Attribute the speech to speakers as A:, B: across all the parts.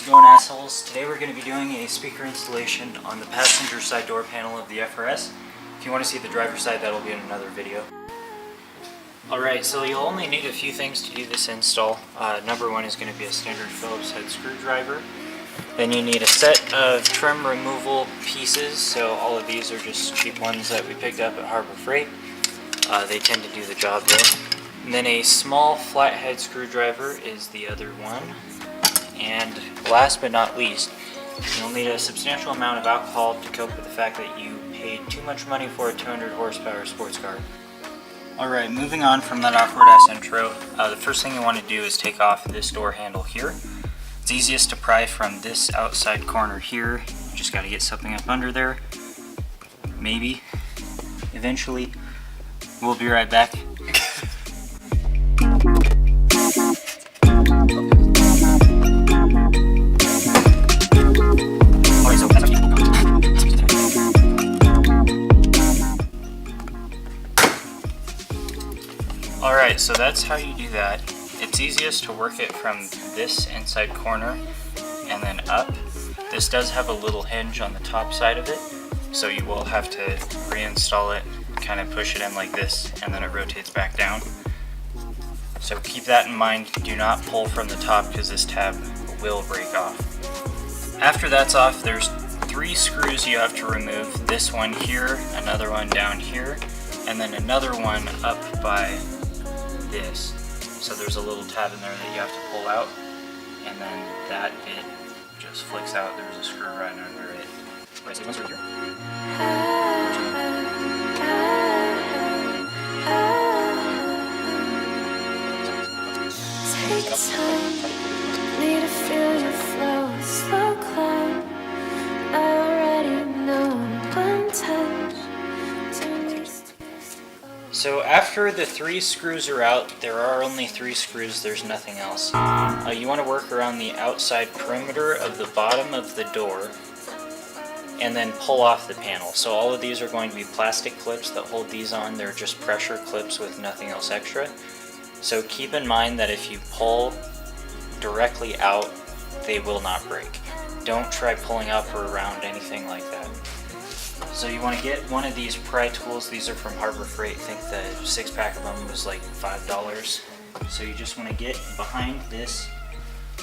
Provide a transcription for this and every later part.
A: How's it going, assholes? Today we're going to be doing a speaker installation on the passenger side door panel of the FR-S. If you want to see the driver's side, that'll be in another video. Alright, so you'll only need a few things to do this install. Number one is going to be a standard Phillips head screwdriver. Then you need a set of trim removal pieces, so all of these are just cheap ones that we picked up at Harbor Freight. They tend to do the job though. And then a small flathead screwdriver is the other one. And last but not least, you'll need a substantial amount of alcohol to cope with the fact that you paid too much money for a 200 horsepower sports car. Alright, moving on from that awkward ass intro, the first thing you want to do is take off this door handle here. It's easiest to pry from this outside corner here. You just got to get something up under there. Maybe. Eventually. We'll be right back. Alright, so that's how you do that. It's easiest to work it from this inside corner and then up. This does have a little hinge on the top side of it, so you will have to reinstall it, kind of push it in like this, and then it rotates back down. So keep that in mind. Do not pull from the top because this tab will break off. After that's off, there's 3 screws you have to remove. This one here, another one down here, and then another one up by this. So there's a little tab in there that you have to pull out, and then that bit just flicks out. There's a screw right under it. Right, so one screw here.
B: Take time, need to feel your flow, slow climb. I already know one touch.
A: So after the 3 screws are out, there are only 3 screws, there's nothing else. You want to work around the outside perimeter of the bottom of the door and then pull off the panel. So all of these are going to be plastic clips that hold these on. They're just pressure clips with nothing else extra. So keep in mind that if you pull directly out, they will not break. Don't try pulling up or around anything like that. So you want to get one of these Pry Tools. These are from Harbor Freight. I think the 6-pack of them was like $5. So you just want to get behind this.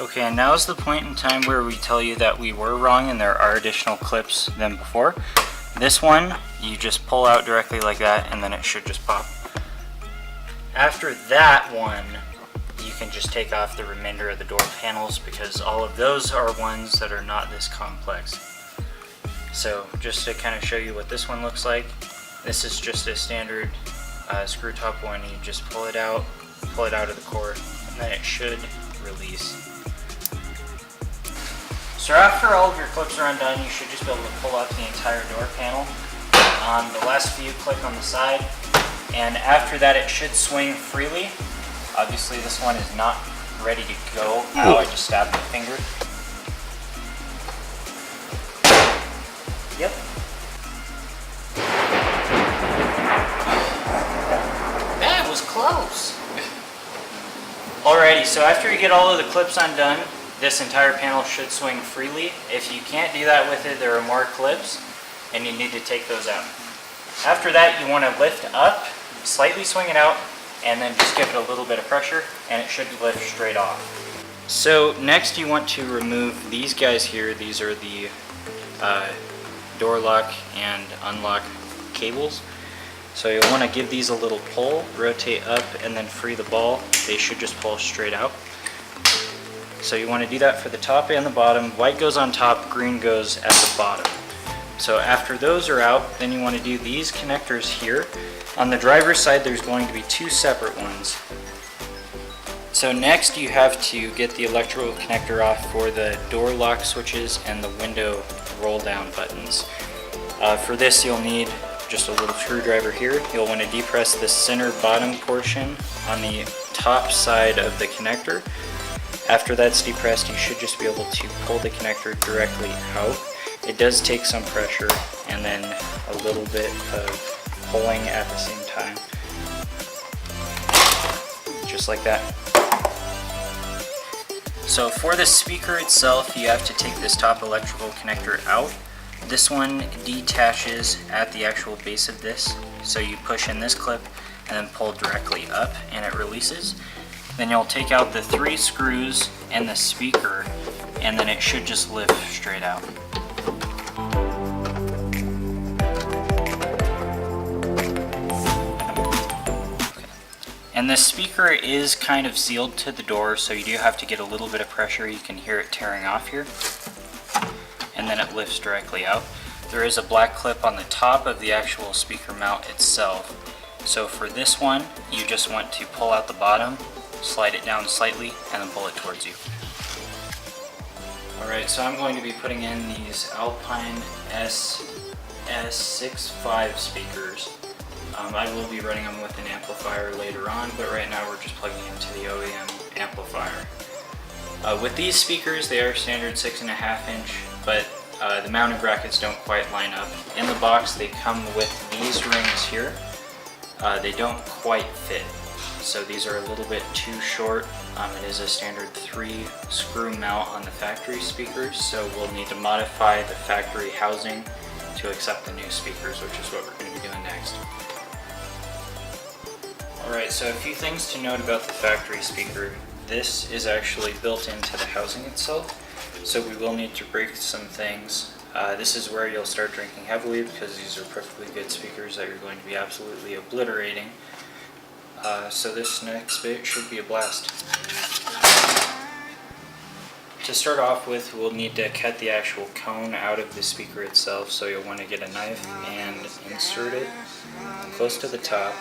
A: Okay, and now is the point in time where we tell you that we were wrong and there are additional clips than before. This one, you just pull out directly like that and then it should just pop. After that one, you can just take off the remainder of the door panels because all of those are ones that are not this complex. So just to kind of show you what this one looks like, this is just a standard screw top one. You just pull it out of the core, and then it should release. So after all of your clips are undone, you should just be able to pull out the entire door panel. The last few click on the side, and after that it should swing freely. Obviously this one is not ready to go. Oh, I just stabbed my finger. Yep. That was close. Alrighty, so after you get all of the clips undone, this entire panel should swing freely. If you can't do that with it, there are more clips, and you need to take those out. After that, you want to lift up, slightly swing it out, and then just give it a little bit of pressure, and it should lift straight off. So next you want to remove these guys here. These are the door lock and unlock cables. So you'll want to give these a little pull, rotate up, and then free the ball. They should just pull straight out. So you want to do that for the top and the bottom. White goes on top, green goes at the bottom. So after those are out, then you want to do these connectors here. On the driver's side, there's going to be 2 separate ones. So next you have to get the electrical connector off for the door lock switches and the window roll down buttons. For this you'll need just a little screwdriver here. You'll want to depress the center bottom portion on the top side of the connector. After that's depressed, you should just be able to pull the connector directly out. It does take some pressure and then a little bit of pulling at the same time. Just like that. So for the speaker itself, you have to take this top electrical connector out. This one detaches at the actual base of this. So you push in this clip and then pull directly up and it releases. Then you'll take out the 3 screws and the speaker, and then it should just lift straight out. And the speaker is kind of sealed to the door, so you do have to get a little bit of pressure. You can hear it tearing off here. And then it lifts directly out. There is a black clip on the top of the actual speaker mount itself. So for this one, you just want to pull out the bottom, slide it down slightly, and then pull it towards you. Alright, so I'm going to be putting in these Alpine S65 speakers. I will be running them with an amplifier later on, but right now we're just plugging into the OEM amplifier. With these speakers, they are standard 6.5 inch, but the mounting brackets don't quite line up. In the box, they come with these rings here. They don't quite fit, so these are a little bit too short. It is a standard 3 screw mount on the factory speakers, so we'll need to modify the factory housing to accept the new speakers, which is what we're going to be doing next. Alright, so a few things to note about the factory speaker. This is actually built into the housing itself, so we will need to break some things. This is where you'll start drinking heavily, because these are perfectly good speakers that you're going to be absolutely obliterating. So this next bit should be a blast. To start off with, we'll need to cut the actual cone out of the speaker itself, so you'll want to get a knife and insert it close to the top.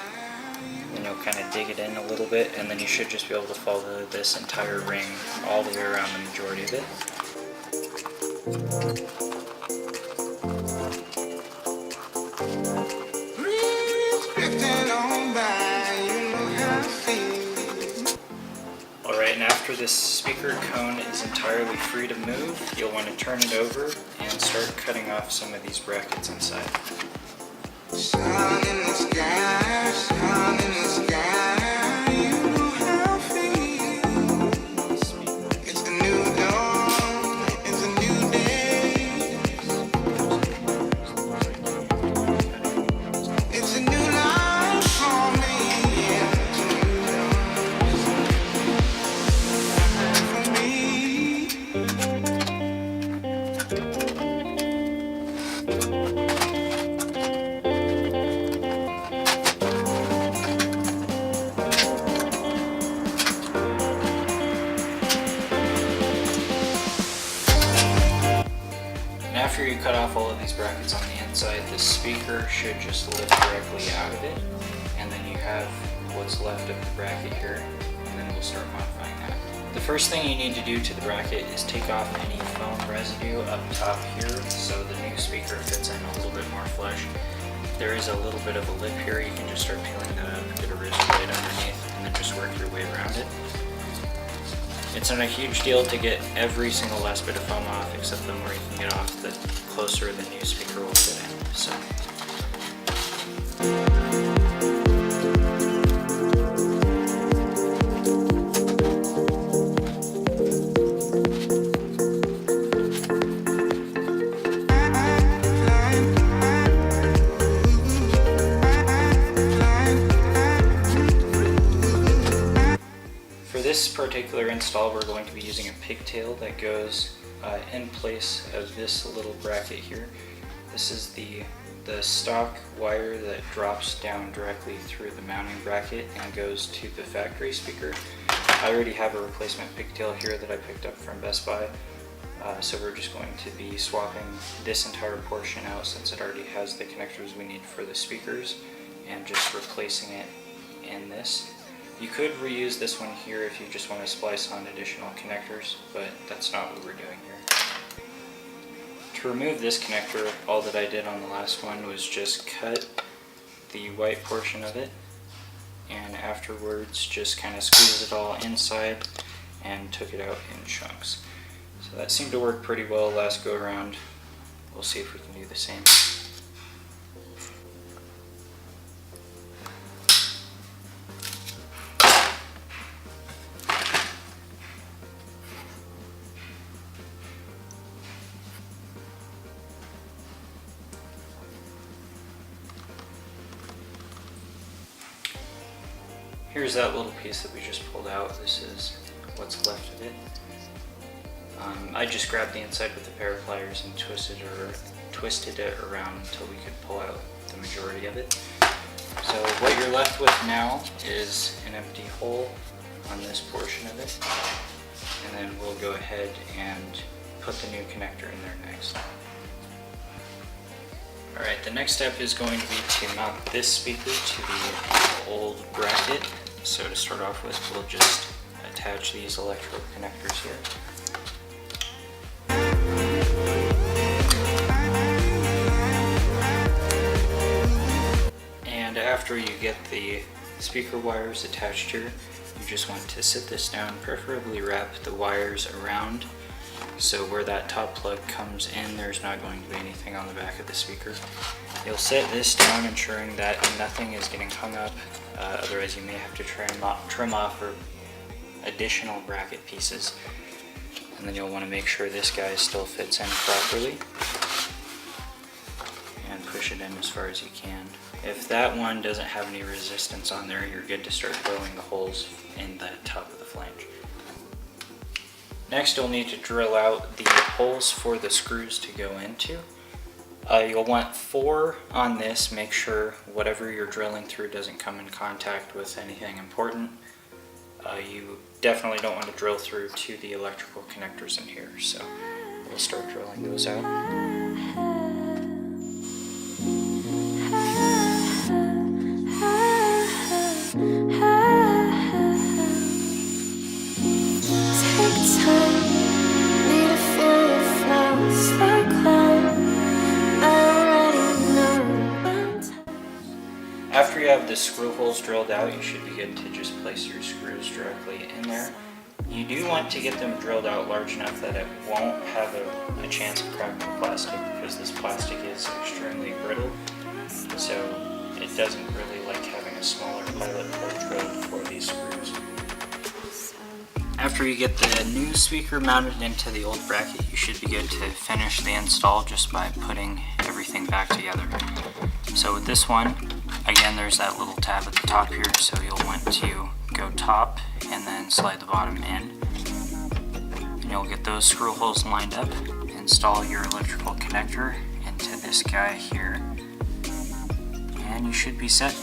A: Then you'll kind of dig it in a little bit, and then you should just be able to follow this entire ring all the way around the majority of it. Alright, and after this speaker cone is entirely free to move, you'll want to turn it over and start cutting off some of these brackets inside. Sun in the sky, sun in the sky, you know how I feel. It's a new dawn, it's a new day. It's a new life for me, it's a new dawn for me. After you cut off all of these brackets on the inside, the speaker should just lift directly out of it, and then you have what's left of the bracket here, and then we'll start modifying that. The first thing you need to do to the bracket is take off any foam residue up top here, so the new speaker fits in a little bit more flush. There is a little bit of a lip here, you can just start peeling that up, get a razor blade underneath, and then just work your way around it. It's not a huge deal to get every single last bit of foam off, except the more you can get off, the closer the new speaker will fit in. So. This particular install, we're going to be using a pigtail that goes in place of this little bracket here. This is the stock wire that drops down directly through the mounting bracket and goes to the factory speaker. I already have a replacement pigtail here that I picked up from Best Buy, so we're just going to be swapping this entire portion out since it already has the connectors we need for the speakers, and just replacing it in this. You could reuse this one here if you just want to splice on additional connectors, but that's not what we're doing here. To remove this connector, all that I did on the last one was just cut the white portion of it, and afterwards just kind of squeeze it all inside and took it out in chunks. So that seemed to work pretty well last go around. We'll see if we can do the same. Here's that little piece that we just pulled out. This is what's left of it. I just grabbed the inside with a pair of pliers and twisted it around until we could pull out the majority of it. So what you're left with now is an empty hole on this portion of it, and then we'll go ahead and put the new connector in there next. Alright, the next step is going to be to mount this speaker to the old bracket. So to start off with, we'll just attach these electrical connectors here. And after you get the speaker wires attached here, you just want to sit this down, preferably wrap the wires around so where that top plug comes in, there's not going to be anything on the back of the speaker. You'll set this down, ensuring that nothing is getting hung up, otherwise you may have to trim off or additional bracket pieces. And then you'll want to make sure this guy still fits in properly and push it in as far as you can. If that one doesn't have any resistance on there, you're good to start drilling the holes in the top of the flange. Next, you'll need to drill out the holes for the screws to go into. You'll want 4 on this. Make sure whatever you're drilling through doesn't come in contact with anything important. You definitely don't want to drill through to the electrical connectors in here, so we'll start drilling those out. After you have the screw holes drilled out, you should be good to just place your screws directly in there. You do want to get them drilled out large enough that it won't have a chance of cracking the plastic, because this plastic is extremely brittle, so it doesn't really like having a smaller pilot hole drilled for these screws. After you get the new speaker mounted into the old bracket, you should be good to finish the install just by putting everything back together. So with this one, again, there's that little tab at the top here, so you'll want to go top and then slide the bottom in. And you'll get those screw holes lined up, install your electrical connector into this guy here, and you should be set.